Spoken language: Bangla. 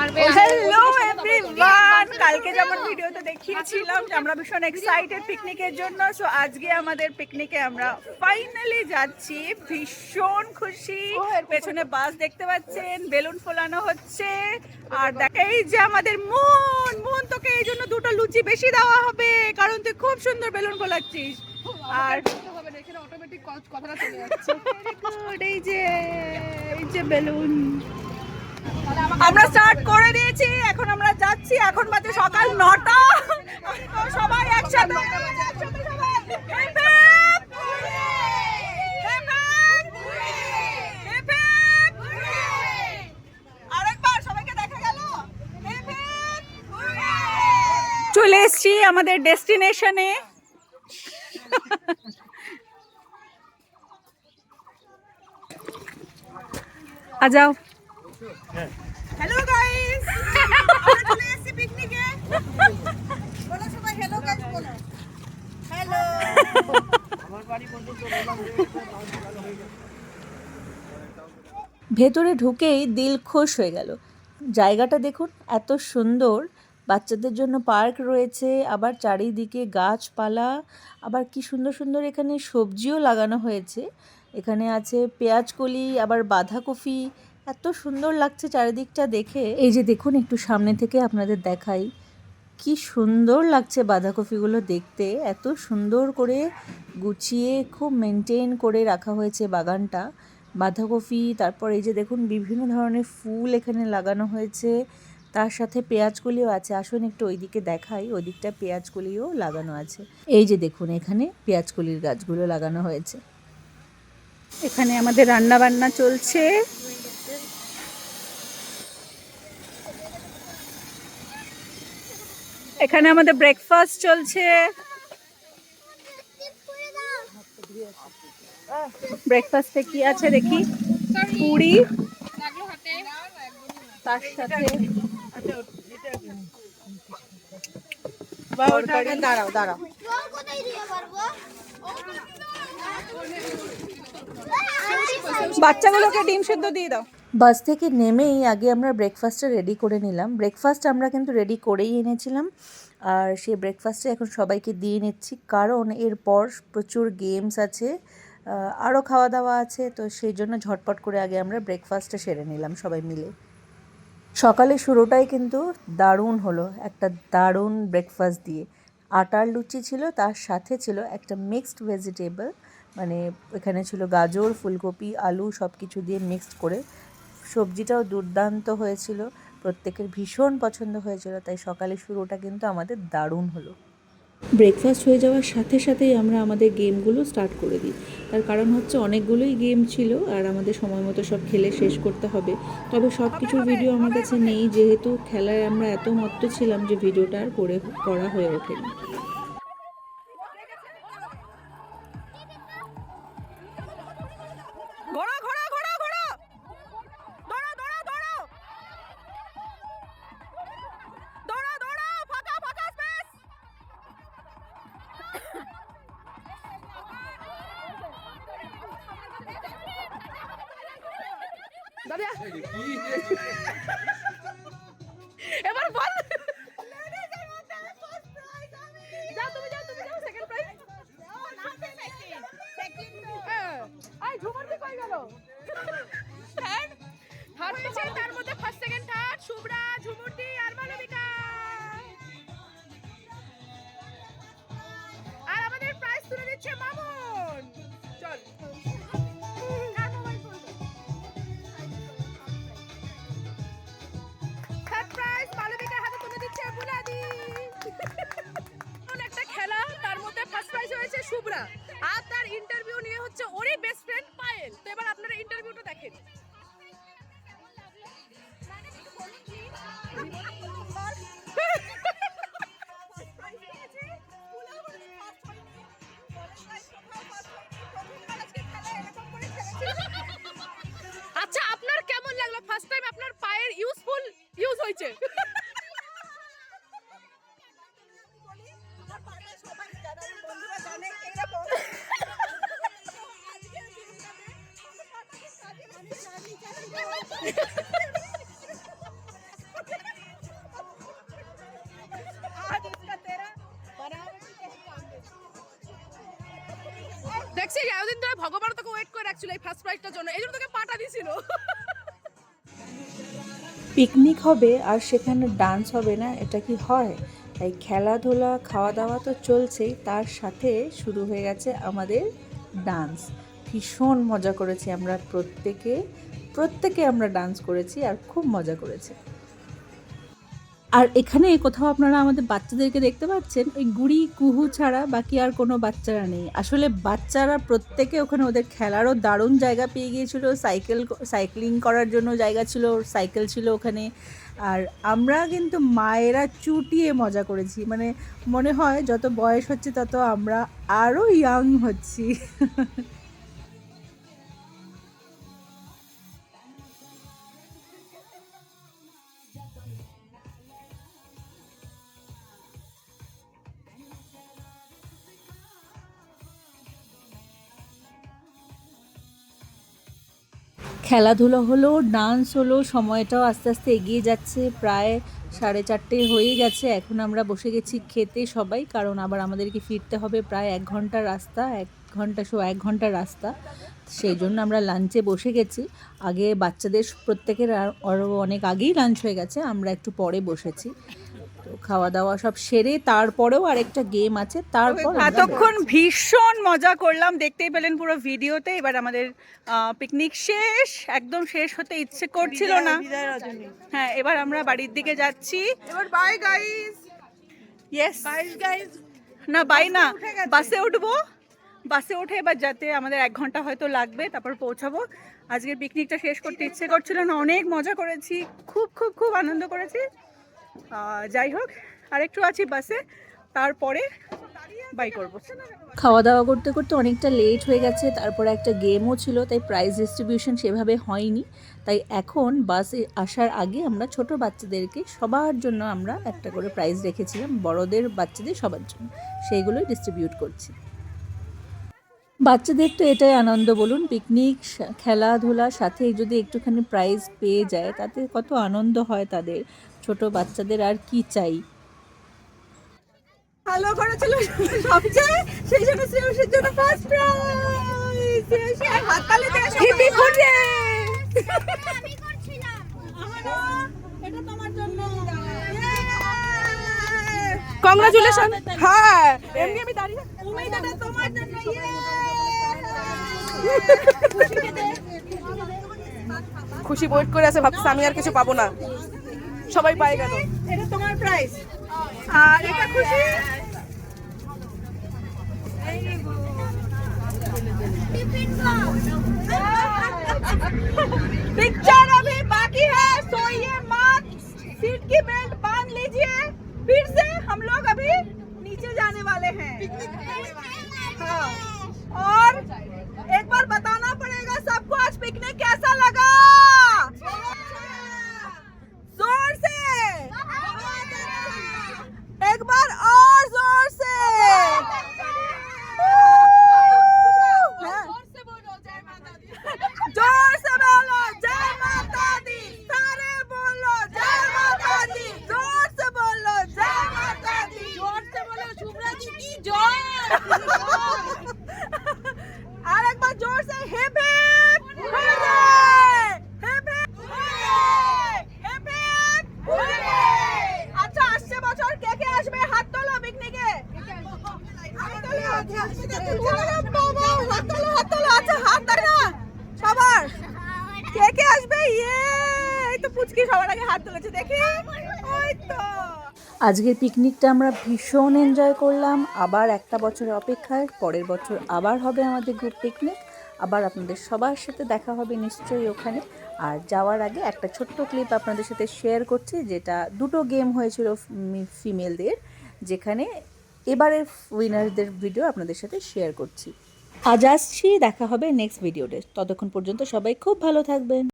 হ্যালো এভরিওয়ান, কালকে যেমন ভিডিওতে দেখিয়েছিলাম যে আমরা ভীষণ এক্সাইটেড পিকনিকের জন্য। সো আজকে আমাদের পিকনিকে আমরা ফাইনালি যাচ্ছি, ভীষণ খুশি। পেছনে বাস দেখতে পাচ্ছেন, বেলুন ফোলানো হচ্ছে। আর এই যে আমাদের মন মন, তোকে এই জন্য দুটো লুচি বেশি দেওয়া হবে, কারণ তুই খুব সুন্দর বেলুন ফোলাচ্ছিস। আর অটোমেটিক কথাটা চলে যাচ্ছে। এই যে বেলুন আমরা স্টার্ট করে দিয়েছি, এখন আমরা যাচ্ছি। এখন বাজে সকাল 9টা, সবাই একসাথে আরেকবার সবাইকে দেখা গেল। চলে এসছি আমাদের ডেস্টিনেশনে। आ जाओ। हेलो गाइस, আমরা চলে এসেছি পিকনিকে। বলো সবাই হেলো গাইস, বলো হেলো। আমার বাড়ি পর্যন্ত বললাম ভেতরে ঢুকেই দিল খুশ হয়ে গেল। জায়গাটা দেখুন, এত সুন্দর। বাচ্চাদের জন্য পার্ক রয়েছে, আবার চারিদিকে গাছপালা, আবার কি সুন্দর সুন্দর এখানে সবজিও লাগানো হয়েছে। এখানে আছে পেঁয়াজকলি, আবার বাঁধাকপি। এত সুন্দর লাগছে চারিদিকটা দেখে। এই যে দেখুন, একটু সামনে থেকে আপনাদের দেখাই, কি সুন্দর লাগছে বাঁধাকপিগুলো দেখতে। এত সুন্দর করে গুছিয়ে খুব মেনটেন করে রাখা হয়েছে বাগানটা। বাঁধাকপি, তারপর এই যে দেখুন বিভিন্ন ধরনের ফুল এখানে লাগানো হয়েছে, তার সাথে পেঁয়াজকলিও আছে। আসুন একটু ওইদিকে দেখাই, ওই দিকটা পেঁয়াজকলিও লাগানো আছে। এই যে দেখুন, এখানে পেঁয়াজকলির গাছগুলো লাগানো হয়েছে। এখানে আমাদের রান্না বান্না চলছে। এখানে আমাদের ব্রেকফাস্ট চলছে। ব্রেকফাস্টে কি আছে দেখি, পুরি, তার সাথে দাঁড়াও দাঁড়াও, বাচ্চাগুলোকে ডিম সেদ্ধ দিয়ে দাও। বাস থেকে নেমেই আগে আমরা ব্রেকফাস্টটা রেডি করে নিলাম। ব্রেকফাস্ট আমরা কিন্তু রেডি করেই এনেছিলাম, আর সেই ব্রেকফাস্টে এখন সবাইকে দিয়ে নিচ্ছি, কারণ এরপর প্রচুর গেমস আছে, আরও খাওয়া দাওয়া আছে। তো সেই জন্য ঝটপট করে আগে আমরা ব্রেকফাস্টটা সেরে নিলাম সবাই মিলে। সকালে শুরুটাই কিন্তু দারুণ হলো, একটা দারুণ ব্রেকফাস্ট দিয়ে। আটার লুচি ছিল, তার সাথে ছিল একটা মিক্সড ভেজিটেবল, মানে এখানে ছিল গাজর, ফুলকপি, আলু সব কিছু দিয়ে মিক্সড করে। সবজিটাও দুর্দান্ত হয়েছিল, প্রত্যেকের ভীষণ পছন্দ হয়েছিল। তাই সকালে শুরুটা কিন্তু আমাদের দারুণ হলো। ব্রেকফাস্ট হয়ে যাওয়ার সাথে সাথেই আমরা আমাদের গেমগুলো স্টার্ট করে দিই। তার কারণ হচ্ছে অনেকগুলোই গেম ছিল, আর আমাদের সময় মতো সব খেলে শেষ করতে হবে। তবে সব কিছুর ভিডিও আমার কাছে নেই, যেহেতু খেলায় আমরা এত মত্ত ছিলাম যে ভিডিওটা আর করা হয়ে ওঠেনি। এবার বল, যাও তুমি যাও, তুমি যাও, সেকেন্ড প্রাইজ। আই ঝুমুরকে কই গেল? থার্ড হয়েছে, তার মধ্যে ফার্স্ট সেকেন্ড থার্ড শুভ্রা, ঝুমুরটি আর মালবিকা। আর আমাদের প্রাইজ তুলে দিচ্ছে মামুন। চল একটা খেলা, তার মধ্যে ফার্স্ট প্রাইজ হয়েছে শুভ্রা, আর তার ইন্টারভিউ নিয়ে হচ্ছে ওরই বেস্ট ফ্রেন্ড পায়েল। তো এবার আপনারা ইন্টারভিউটা দেখেন। আচ্ছা, আপনার কেমন লাগলো ফার্স্ট টাইম আপনার পায়ের ইউজ হয়েছে? দেখছি এতদিন ধরে ভগবান তোকে ওয়েট করে রাখছিল এই ফার্স্ট প্রাইজটার জন্য, এই জন্য তোকে পাটা দিছিল। পিকনিক হবে আর সেখানে ডান্স হবে না, এটা কি হয়? তাই খেলাধুলা খাওয়া দাওয়া তো চলছেই, তার সাথে শুরু হয়ে গেছে আমাদের ডান্স। ভীষণ মজা করেছি আমরা প্রত্যেকে আমরা ডান্স করেছি আর খুব মজা করেছি। আর এখানে কোথাও আপনারা আমাদের বাচ্চাদেরকে দেখতে পাচ্ছেন, ওই গুড়ি কুহু ছাড়া বাকি আর কোনো বাচ্চারা নেই। আসলে বাচ্চারা প্রত্যেকে ওখানে ওদের খেলারও দারুণ জায়গা পেয়ে গিয়েছিল, সাইক্লিং করার জন্য জায়গা ছিল, সাইকেল ছিল ওখানে। আর আমরা কিন্তু মায়েরা চুটিয়ে মজা করেছি, মানে মনে হয় যত বয়স হচ্ছে তত আমরা আরও ইয়াং হচ্ছি। খেলাধুলো হলো, ডান্স হলো, সময়টাও আস্তে আস্তে এগিয়ে যাচ্ছে, প্রায় 4:30 হয়ে গেছে। এখন আমরা বসে গেছি খেতে সবাই, কারণ আবার আমাদেরকে ফিরতে হবে প্রায় 1 ঘন্টার রাস্তা, 1 ঘন্টার রাস্তা। সেই জন্য আমরা লাঞ্চে বসে গেছি। আগে বাচ্চাদের প্রত্যেকের আরও অনেক আগেই লাঞ্চ হয়ে গেছে, আমরা একটু পরে বসেছি। তো খাওয়া দাওয়া সব সেরে তারপরেও আরেকটা গেম আছে, তারপর এতক্ষণ ভীষণ মজা করলাম, দেখতেই পেলেন পুরো ভিডিওতে। এবার আমাদের পিকনিক শেষ, একদম শেষ হতে ইচ্ছে করছিল না। হ্যাঁ, এবার আমরা বাড়ির দিকে যাচ্ছি। এবার বাই গাইস। ইয়েস গাইস না, বাই না, বাসে উঠবো। বাসে উঠে এবার যেতে আমাদের 1 ঘন্টা হয়তো লাগবে, তারপর পৌঁছাবো। আজকের পিকনিকটা শেষ করতে ইচ্ছে করছিল না, অনেক মজা করেছি, খুব খুব খুব আনন্দ করেছি। যাই হোক, আরেকটু আছি বাসে, তারপরে বাই করবো। খাওয়া দাওয়া করতে করতে অনেকটা লেট হয়ে গেছে, তারপরে একটা গেমও ছিল, তাই প্রাইজ ডিস্ট্রিবিউশন সেভাবে হয়নি। তাই এখন বাসে আসার আগে আমরা ছোট বাচ্চাদেরকে সবার জন্য আমরা একটা করে প্রাইজ রেখেছিলাম, বড়দের বাচ্চাদের সবার জন্য, সেইগুলোই ডিস্ট্রিবিউট করছি। বাচ্চাদের তো এটাই আনন্দ বলুন, পিকনিক খেলাধুলার সাথে যদি একটুখানি প্রাইজ পেয়ে যায় তাতে কত আনন্দ হয় তাদের। ছোট বাচ্চাদের আর কি চাই। ভালো করেছিল সবচেয়ে, সেই জন্য শ্রেয়সের জন্য ফার্স্ট প্রাইজ। শ্রেয়সের হাততালি দিয়ে হিপি হুররে! আমি করছিলাম। এটা তোমার জন্য। কংগ্রাচুলেশন। হ্যাঁ, এমনি আমি দাঁড়িয়ে, তুমি এটা তোমার জন্য। খুশি ওয়েট করে আছে, ভাবছি আমি আর কিছু পাবো না, সবাই পায় গেল। এটা তোমার প্রাইজ। আর এটা খুশি। पिक्चर अभी बाकी है, सोइए मत, सीट की बेल्ट बांध लीजिए, फिर से हम लोग अभी नीचे जाने वाले हैं। हाँ, और एक बार बताना पड़ेगा सबको आज पिकनिक कैसा लगा, जोर से एक बार और जोर से। जोर से बोलो जय माता दी, सारे बोलो जय माता दी, जोर से बोलो जय माता दी, जोर से बोलो शुभ्रा जी की जय। और एक बार जोर से hip hip hurray, hip hip hurray, hip hip hurray. अच्छा, আসছে বছর কে কে আসবে হাত তোলো পিকনিকে। হাত তোলো, হাত তোলো। আচ্ছা, হাত দাও না সবার, কে কে আসবে? এই তো পুচকি সবার আগে হাত তুলেছে, দেখি। ওই তো আজকের পিকনিকটা আমরা ভীষণ এনজয় করলাম। আবার একটা বছরের অপেক্ষায়, পরের বছর আবার হবে আমাদের গ্রুপ পিকনিক, আবার আপনাদের সবার সাথে দেখা হবে নিশ্চয়ই ওখানে। আর যাওয়ার আগে একটা ছোট্ট ক্লিপ আপনাদের সাথে শেয়ার করছি, যেটা 2টো গেম হয়েছিল ফিমেলদের, যেখানে এবারের উইনারদের ভিডিও আপনাদের সাথে শেয়ার করছি। আজ আসছি, দেখা হবে নেক্সট ভিডিওতে। ততক্ষণ পর্যন্ত সবাই খুব ভালো থাকবেন।